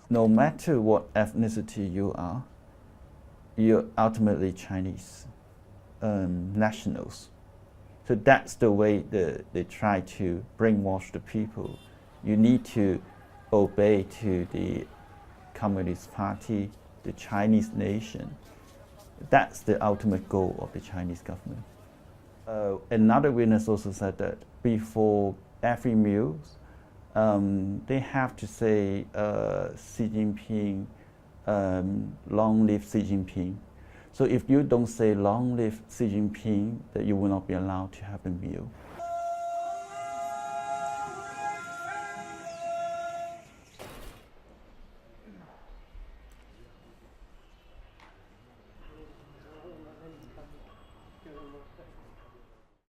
no matter what ethnicity you are, you're ultimately Chinese nationals. So that's the way they try to brainwash the people. You need to obey to the Communist Party, the Chinese nation. That's the ultimate goal of the Chinese government. Another witness also said that before every meal, they have to say Xi Jinping, long live Xi Jinping. So if you don't say long live Xi Jinping, that you will not be allowed to have the meal.